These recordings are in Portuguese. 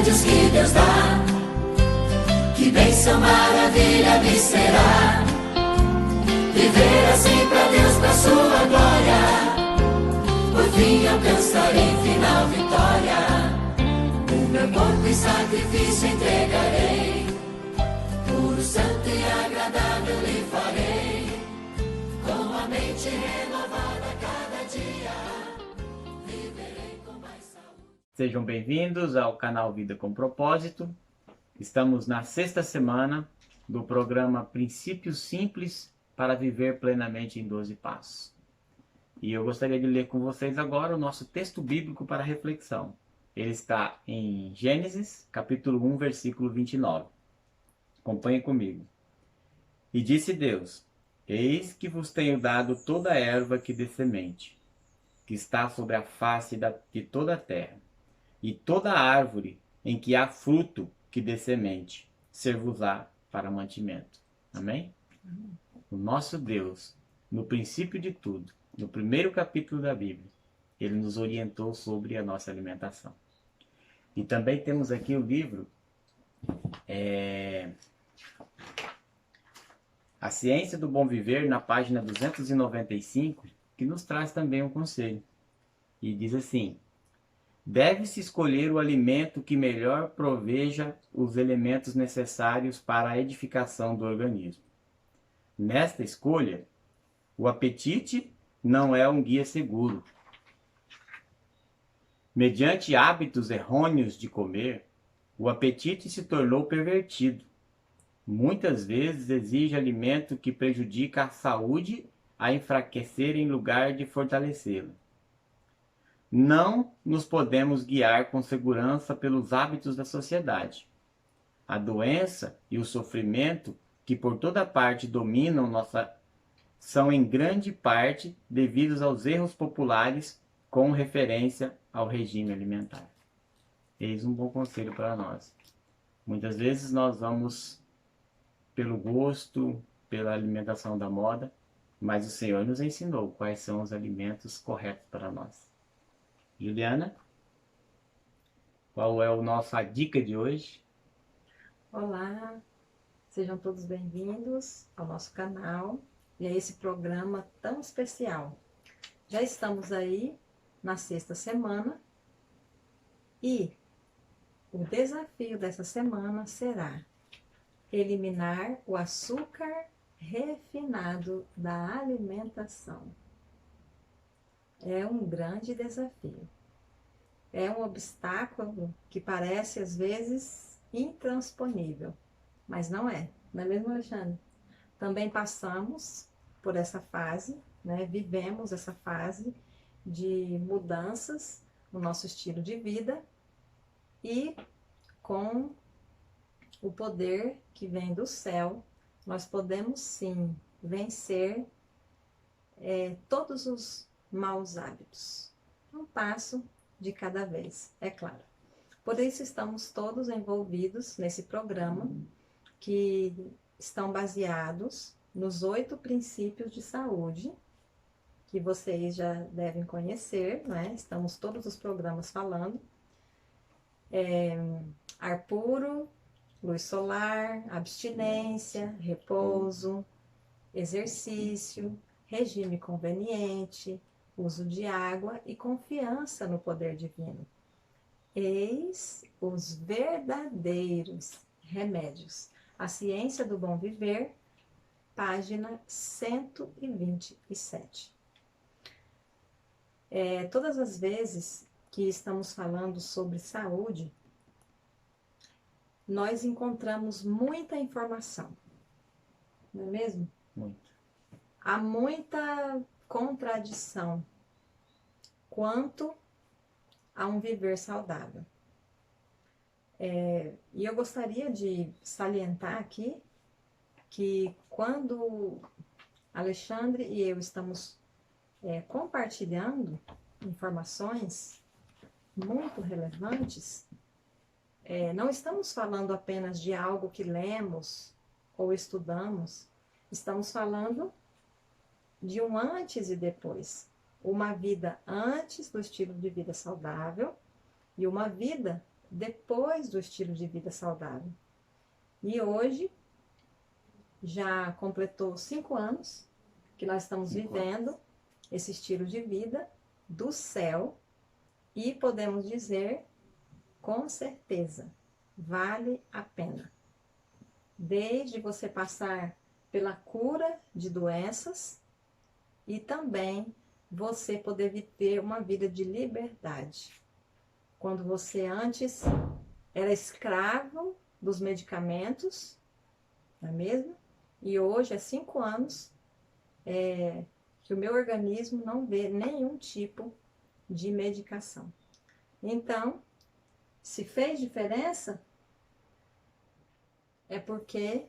remédios que Deus dá. Que bênção, maravilha me será viver assim pra Deus, pra sua glória. Por fim alcançarei final vitória. O meu corpo em sacrifício entregarei, puro, santo e agradável lhe farei, com a mente renovada cada dia, viverei com mais saúde. Sejam bem-vindos ao canal Vida com Propósito. Estamos na sexta semana do programa Princípios Simples para Viver Plenamente em 12 Passos. E eu gostaria de ler com vocês agora o nosso texto bíblico para reflexão. Ele está em Gênesis, capítulo 1, versículo 29. Acompanhe comigo. E disse Deus: Eis que vos tenho dado toda a erva que dê semente, que está sobre a face de toda a terra, e toda a árvore em que há fruto que dê semente, ser-vos-á para mantimento. Amém? O nosso Deus, no princípio de tudo, no primeiro capítulo da Bíblia, ele nos orientou sobre a nossa alimentação. E também temos aqui o livro A Ciência do Bom Viver, na página 295, que nos traz também um conselho. E diz assim: deve-se escolher o alimento que melhor proveja os elementos necessários para a edificação do organismo. Nesta escolha, o apetite não é um guia seguro. Mediante hábitos errôneos de comer, o apetite se tornou pervertido. Muitas vezes exige alimento que prejudica a saúde a enfraquecer em lugar de fortalecê-la. Não nos podemos guiar com segurança pelos hábitos da sociedade. A doença e o sofrimento que por toda parte dominam são em grande parte devidos aos erros populares com referência ao regime alimentar. Eis um bom conselho para nós. Muitas vezes nós vamos pelo gosto, pela alimentação da moda, mas o Senhor nos ensinou quais são os alimentos corretos para nós. Juliana, qual é a nossa dica de hoje? Olá, sejam todos bem-vindos ao nosso canal e a esse programa tão especial. Já estamos aí na sexta semana e o desafio dessa semana será eliminar o açúcar refinado da alimentação. É um grande desafio. É um obstáculo que parece às vezes intransponível, mas não é mesmo, Alexandre? Também passamos por essa fase, né? Vivemos essa fase de mudanças no nosso estilo de vida e com o poder que vem do céu, nós podemos sim vencer todos os maus hábitos. Um passo de cada vez, é claro. Por isso estamos todos envolvidos nesse programa que estão baseados nos 8 princípios de saúde, que vocês já devem conhecer, né? Estamos todos os programas falando. Ar puro, luz solar, abstinência, repouso, exercício, regime conveniente, uso de água e confiança no poder divino. Eis os verdadeiros remédios. A Ciência do Bom Viver, página 127. Todas as vezes que estamos falando sobre saúde, nós encontramos muita informação, não é mesmo? Muito. Há muita contradição quanto a um viver saudável. E eu gostaria de salientar aqui que quando Alexandre e eu estamos compartilhando informações muito relevantes, não estamos falando apenas de algo que lemos ou estudamos, estamos falando de um antes e depois. Uma vida antes do estilo de vida saudável e uma vida depois do estilo de vida saudável. E hoje já completou 5 anos que nós estamos vivendo esse estilo de vida do céu e podemos dizer com certeza, vale a pena. Desde você passar pela cura de doenças e também você poder viver uma vida de liberdade. Quando você antes era escravo dos medicamentos, não é mesmo? E hoje, há 5 anos, que o meu organismo não vê nenhum tipo de medicação. Então, se fez diferença, é porque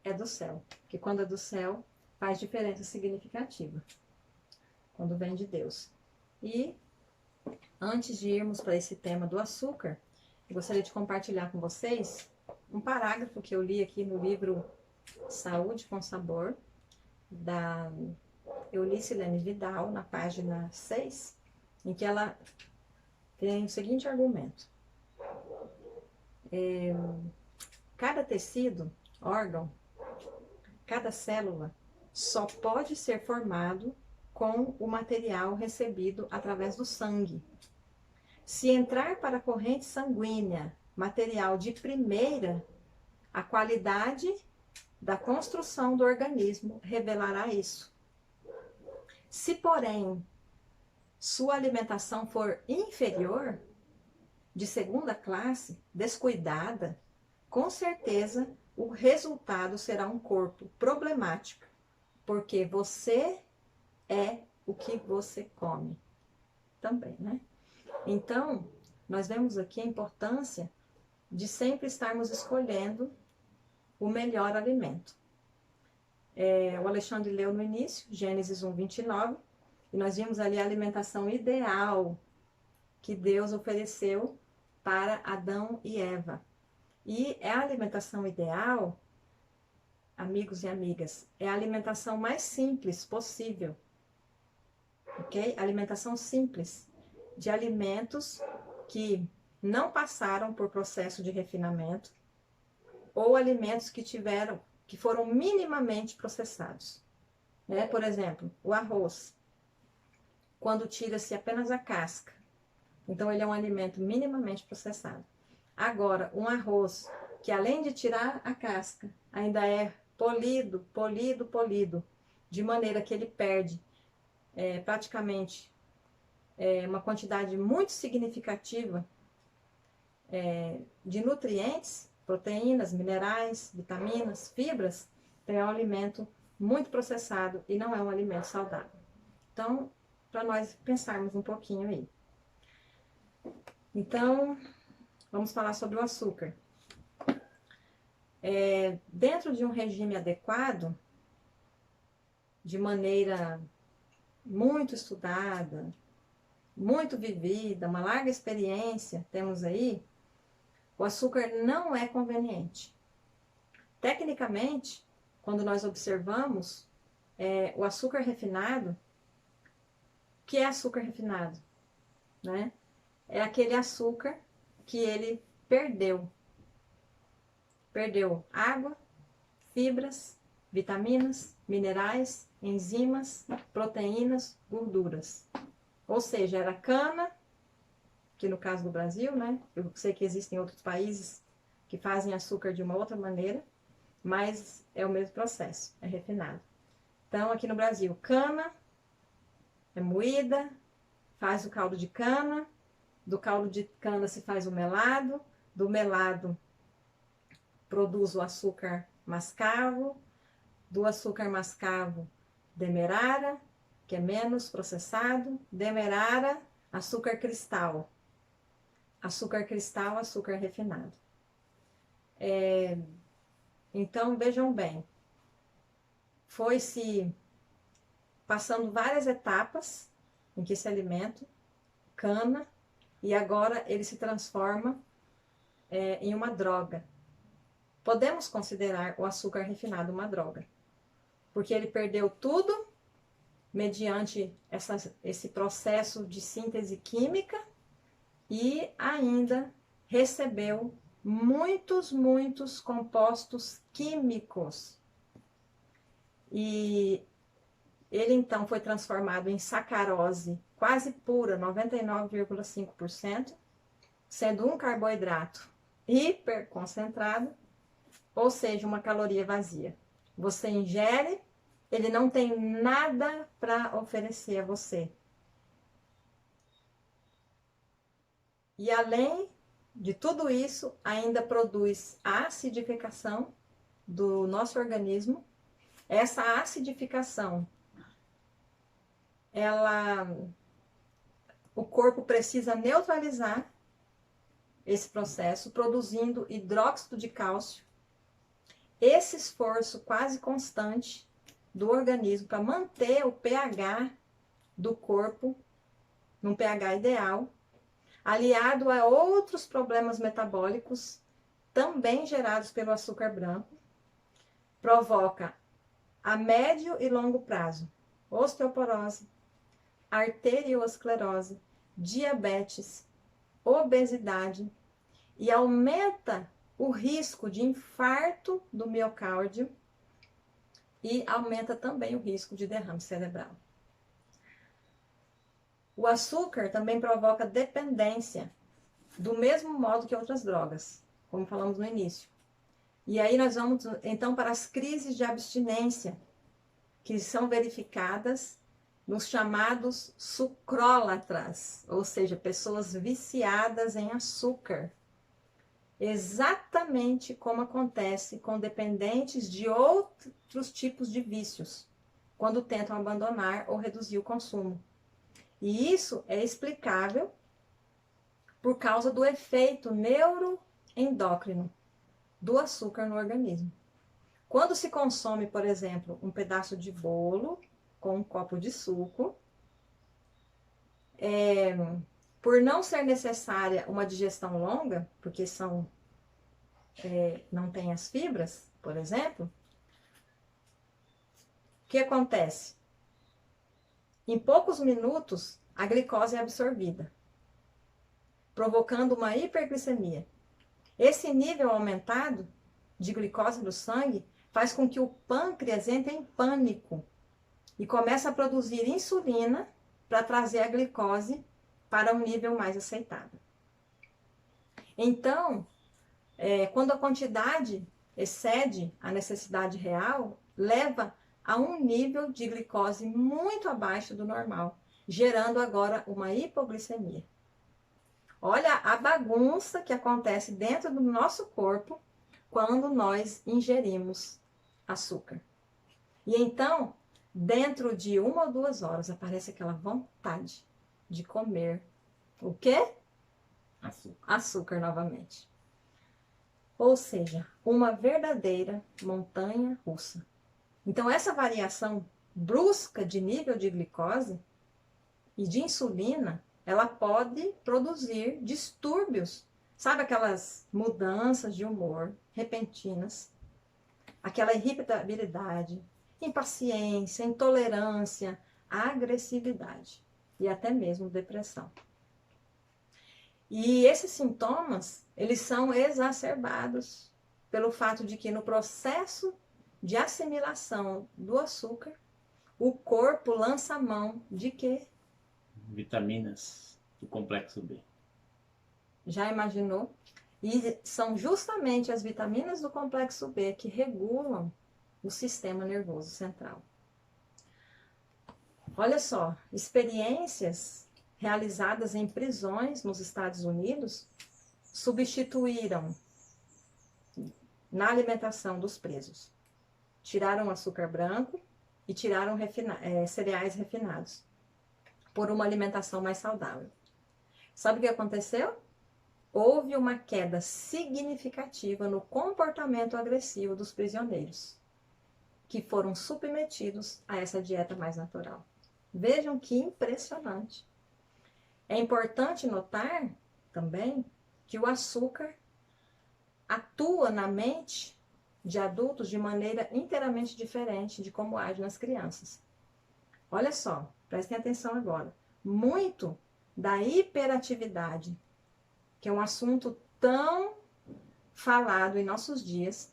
é do céu. Porque quando é do céu, faz diferença significativa. Quando vem de Deus. E, antes de irmos para esse tema do açúcar, eu gostaria de compartilhar com vocês um parágrafo que eu li aqui no livro Saúde com Sabor, da Eunice Leme Vidal, na página 6, em que ela tem o seguinte argumento. Cada tecido, órgão, cada célula só pode ser formado com o material recebido através do sangue. Se entrar para a corrente sanguínea material de primeira, a qualidade da construção do organismo revelará isso. Se, porém, sua alimentação for inferior, de segunda classe, descuidada, com certeza o resultado será um corpo problemático, porque você é o que você come também, né? Então, nós vemos aqui a importância de sempre estarmos escolhendo o melhor alimento. O Alexandre leu no início, Gênesis 1:29, e nós vimos ali a alimentação ideal que Deus ofereceu para Adão e Eva. E é a alimentação ideal, amigos e amigas, é a alimentação mais simples possível. Ok? Alimentação simples, de alimentos que não passaram por processo de refinamento, ou alimentos que foram minimamente processados. Né? Por exemplo, o arroz, quando tira-se apenas a casca, então ele é um alimento minimamente processado. Agora, um arroz que além de tirar a casca, ainda é polido, de maneira que ele perde praticamente uma quantidade muito significativa de nutrientes, proteínas, minerais, vitaminas, fibras, então é um alimento muito processado e não é um alimento saudável. Então, para nós pensarmos um pouquinho aí. Então, vamos falar sobre o açúcar. Dentro de um regime adequado, de maneira muito estudada, muito vivida, uma larga experiência temos aí, o açúcar não é conveniente. Tecnicamente, quando nós observamos o açúcar refinado, o que é açúcar refinado? Né? É aquele açúcar que ele perdeu. Perdeu água, fibras, vitaminas, minerais, enzimas, proteínas, gorduras. Ou seja, era cana, que no caso do Brasil, né? Eu sei que existem outros países que fazem açúcar de uma outra maneira, mas é o mesmo processo, é refinado. Então, aqui no Brasil, cana é moída, faz o caldo de cana, do caldo de cana se faz o melado, do melado produz o açúcar mascavo, do açúcar mascavo, demerara, que é menos processado, demerara, açúcar cristal. Açúcar cristal, açúcar refinado. Então, vejam bem, foi-se passando várias etapas em que esse alimento, cana, e agora ele se transforma em uma droga. Podemos considerar o açúcar refinado uma droga, porque ele perdeu tudo mediante esse processo de síntese química e ainda recebeu muitos compostos químicos. E ele então foi transformado em sacarose quase pura, 99,5%, sendo um carboidrato hiperconcentrado, ou seja, uma caloria vazia. Você ingere, ele não tem nada para oferecer a você. E além de tudo isso, ainda produz a acidificação do nosso organismo. Essa acidificação, o corpo precisa neutralizar esse processo, produzindo hidróxido de cálcio. Esse esforço quase constante do organismo para manter o pH do corpo num pH ideal, aliado a outros problemas metabólicos também gerados pelo açúcar branco, provoca a médio e longo prazo osteoporose, arteriosclerose, diabetes, obesidade e aumenta o risco de infarto do miocárdio e aumenta também o risco de derrame cerebral. O açúcar também provoca dependência, do mesmo modo que outras drogas, como falamos no início. E aí nós vamos, então, para as crises de abstinência, que são verificadas nos chamados sucrólatras, ou seja, pessoas viciadas em açúcar. Exatamente como acontece com dependentes de outros tipos de vícios, quando tentam abandonar ou reduzir o consumo. E isso é explicável por causa do efeito neuroendócrino do açúcar no organismo. Quando se consome, por exemplo, um pedaço de bolo com um copo de suco, por não ser necessária uma digestão longa, porque não tem as fibras, por exemplo, o que acontece? Em poucos minutos, a glicose é absorvida, provocando uma hiperglicemia. Esse nível aumentado de glicose no sangue faz com que o pâncreas entre em pânico e comece a produzir insulina para trazer a glicose para um nível mais aceitável. Então, quando a quantidade excede a necessidade real, leva a um nível de glicose muito abaixo do normal, gerando agora uma hipoglicemia. Olha a bagunça que acontece dentro do nosso corpo quando nós ingerimos açúcar. E então, dentro de 1 ou 2 horas, aparece aquela vontade de comer o quê? Açúcar novamente. Ou seja, uma verdadeira montanha russa. Então, essa variação brusca de nível de glicose e de insulina, ela pode produzir distúrbios. Sabe aquelas mudanças de humor repentinas? Aquela irritabilidade, impaciência, intolerância, agressividade e até mesmo depressão. E esses sintomas, eles são exacerbados pelo fato de que no processo de assimilação do açúcar, o corpo lança a mão de quê? Vitaminas do complexo B. Já imaginou? E são justamente as vitaminas do complexo B que regulam o sistema nervoso central. Olha só, experiências realizadas em prisões nos Estados Unidos substituíram na alimentação dos presos. Tiraram o açúcar branco e tiraram cereais refinados por uma alimentação mais saudável. Sabe o que aconteceu? Houve uma queda significativa no comportamento agressivo dos prisioneiros, que foram submetidos a essa dieta mais natural. Vejam que impressionante. É importante notar também que o açúcar atua na mente de adultos de maneira inteiramente diferente de como age nas crianças. Olha só, prestem atenção agora. Muito da hiperatividade que é um assunto tão falado em nossos dias,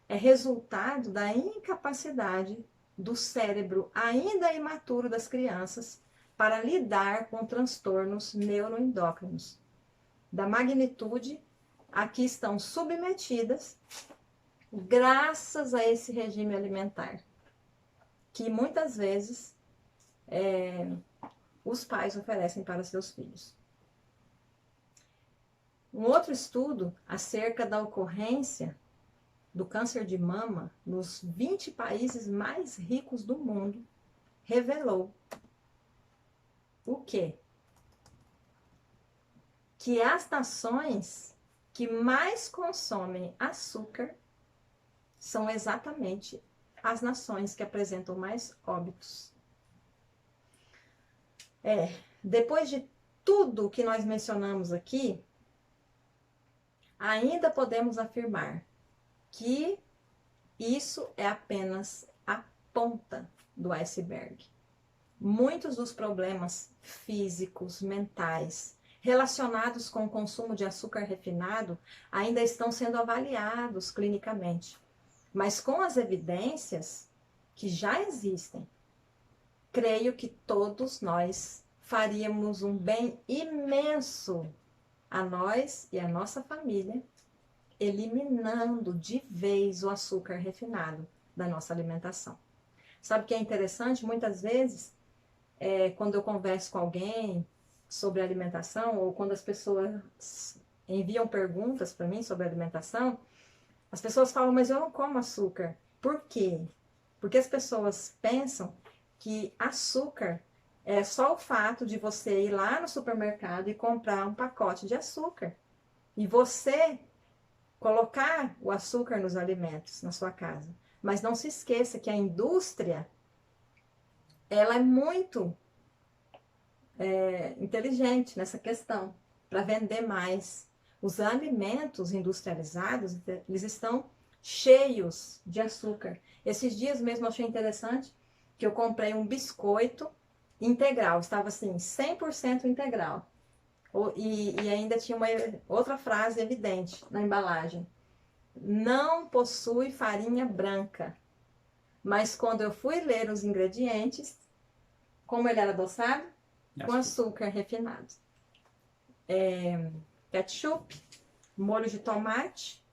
é resultado da incapacidade do cérebro ainda imaturo das crianças para lidar com transtornos neuroendócrinos, da magnitude a que estão submetidas graças a esse regime alimentar, que muitas vezes os pais oferecem para seus filhos. Um outro estudo acerca da ocorrência do câncer de mama nos 20 países mais ricos do mundo revelou o quê? Que as nações que mais consomem açúcar são exatamente as nações que apresentam mais óbitos. Depois de tudo que nós mencionamos aqui, ainda podemos afirmar que isso é apenas a ponta do iceberg. Muitos dos problemas físicos, mentais, relacionados com o consumo de açúcar refinado ainda estão sendo avaliados clinicamente. Mas com as evidências que já existem, creio que todos nós faríamos um bem imenso a nós e a nossa família, eliminando de vez o açúcar refinado da nossa alimentação. Sabe o que é interessante? Muitas vezes, quando eu converso com alguém sobre alimentação, ou quando as pessoas enviam perguntas para mim sobre alimentação, as pessoas falam, mas eu não como açúcar. Por quê? Porque as pessoas pensam que açúcar é só o fato de você ir lá no supermercado e comprar um pacote de açúcar. E você colocar o açúcar nos alimentos na sua casa. Mas não se esqueça que a indústria, ela é muito inteligente nessa questão, para vender mais. Os alimentos industrializados, eles estão cheios de açúcar. Esses dias mesmo eu achei interessante que eu comprei um biscoito integral, estava assim, 100% integral. E ainda tinha uma outra frase evidente na embalagem. Não possui farinha branca. Mas quando eu fui ler os ingredientes, como ele era adoçado? Com açúcar refinado. Ketchup, molho de tomate,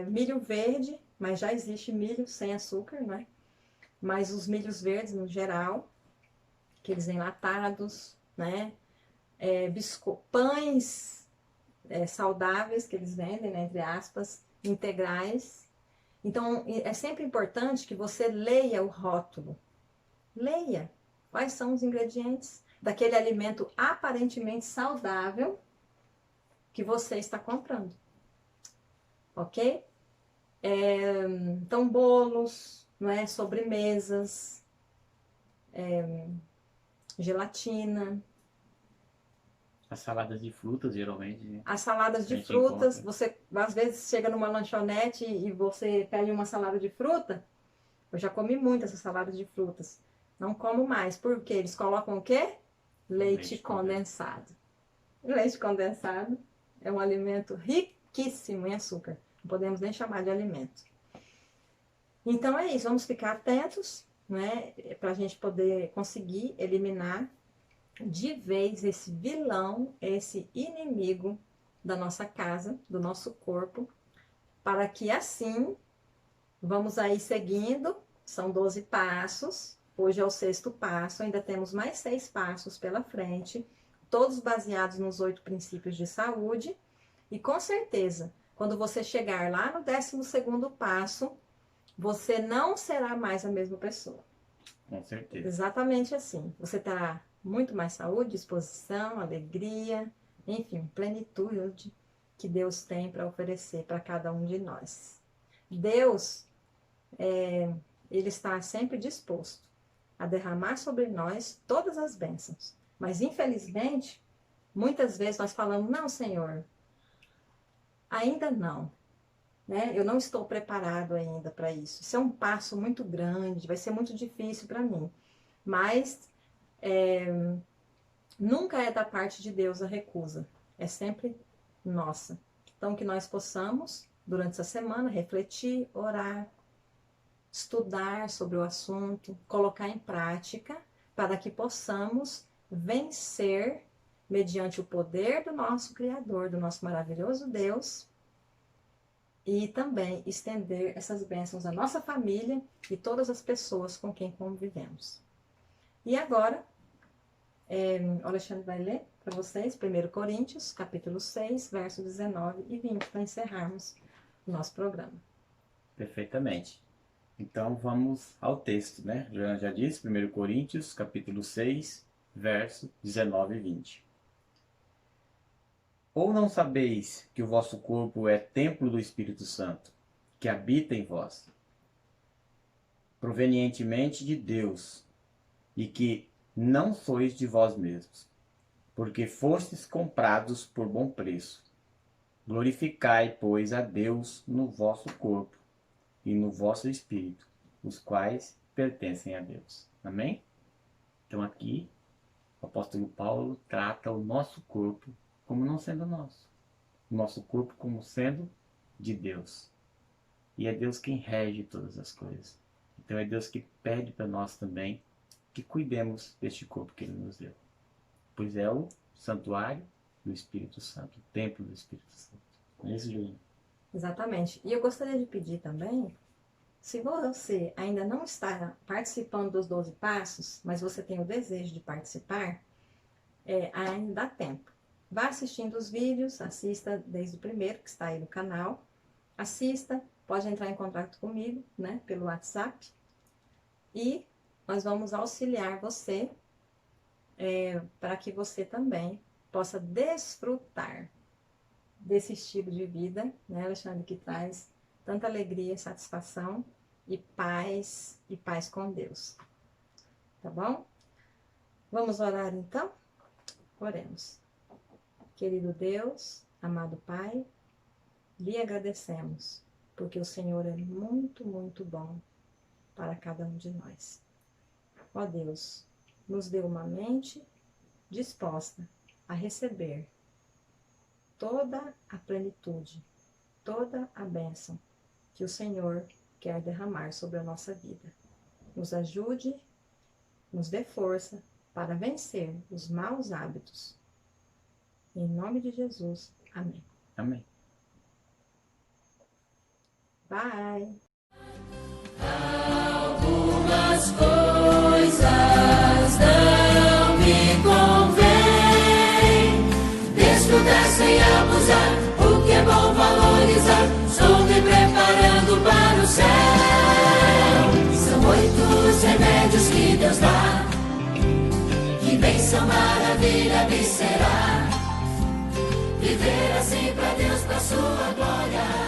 milho verde, mas já existe milho sem açúcar, né? Mas os milhos verdes no geral, aqueles enlatados, né? Pães saudáveis que eles vendem, né, entre aspas, integrais. Então, é sempre importante que você leia o rótulo. Leia quais são os ingredientes daquele alimento aparentemente saudável que você está comprando. Ok? Então, bolos, não é? Sobremesas, gelatina. As saladas de frutas, geralmente. As saladas de frutas, você às vezes chega numa lanchonete e você pede uma salada de fruta. Eu já comi muito essas saladas de frutas. Não como mais. Por quê? Eles colocam o quê? Leite condensado. Leite condensado é um alimento riquíssimo em açúcar. Não podemos nem chamar de alimento. Então é isso. Vamos ficar atentos, né? Para a gente poder conseguir eliminar de vez esse vilão, esse inimigo da nossa casa, do nosso corpo, para que assim, vamos aí seguindo, são 12 passos, hoje é o 6º passo, ainda temos mais 6 passos pela frente, todos baseados nos 8 princípios de saúde, e com certeza, quando você chegar lá no 12º passo, você não será mais a mesma pessoa. Com certeza. Exatamente assim, você terá muito mais saúde, disposição, alegria, enfim, plenitude que Deus tem para oferecer para cada um de nós. Deus, Ele está sempre disposto a derramar sobre nós todas as bênçãos. Mas, infelizmente, muitas vezes nós falamos, não, Senhor, ainda não. Né? Eu não estou preparado ainda para isso. Isso é um passo muito grande, vai ser muito difícil para mim. Mas nunca é da parte de Deus a recusa. é sempre nossa. Então, que nós possamos, durante essa semana, refletir, orar, estudar sobre o assunto, colocar em prática, para que possamos vencer mediante o poder do nosso Criador, do nosso maravilhoso Deus, e também estender essas bênçãos à nossa família e todas as pessoas com quem convivemos. E agora, o Alexandre vai ler para vocês 1 Coríntios, capítulo 6, versos 19 e 20, para encerrarmos o nosso programa. Perfeitamente. Então vamos ao texto, né? Joana já disse, 1 Coríntios, capítulo 6, verso 19 e 20. Ou não sabeis que o vosso corpo é templo do Espírito Santo, que habita em vós, provenientemente de Deus, e que não sois de vós mesmos, porque fostes comprados por bom preço. Glorificai, pois, a Deus no vosso corpo e no vosso espírito, os quais pertencem a Deus. Amém? Então aqui, o apóstolo Paulo trata o nosso corpo como não sendo nosso. O nosso corpo como sendo de Deus. E é Deus quem rege todas as coisas. Então é Deus que pede para nós também que cuidemos deste corpo que Ele nos deu. Pois é o santuário do Espírito Santo, o templo do Espírito Santo. Não é isso, Juliana? Exatamente. E eu gostaria de pedir também, se você ainda não está participando dos 12 passos, mas você tem o desejo de participar, ainda dá tempo. Vá assistindo os vídeos, assista desde o primeiro, que está aí no canal. Assista, pode entrar em contato comigo, né, pelo WhatsApp. E nós vamos auxiliar você para que você também possa desfrutar desse estilo de vida, né, Alexandre, que traz tanta alegria, satisfação e paz com Deus. Tá bom? Vamos orar então? Oremos. Querido Deus, amado Pai, lhe agradecemos, porque o Senhor é muito, muito bom para cada um de nós. Ó Deus, nos dê uma mente disposta a receber toda a plenitude, toda a bênção que o Senhor quer derramar sobre a nossa vida. Nos ajude, nos dê força para vencer os maus hábitos. Em nome de Jesus. Amém. Amém. Bye. Algumas coisas não me convêm. Desfrutar sem abusar, o que é bom valorizar. Estou me preparando para o céu. São 8 os remédios que Deus dá. Que bênção, maravilha me será. Viver assim pra Deus, pra sua glória.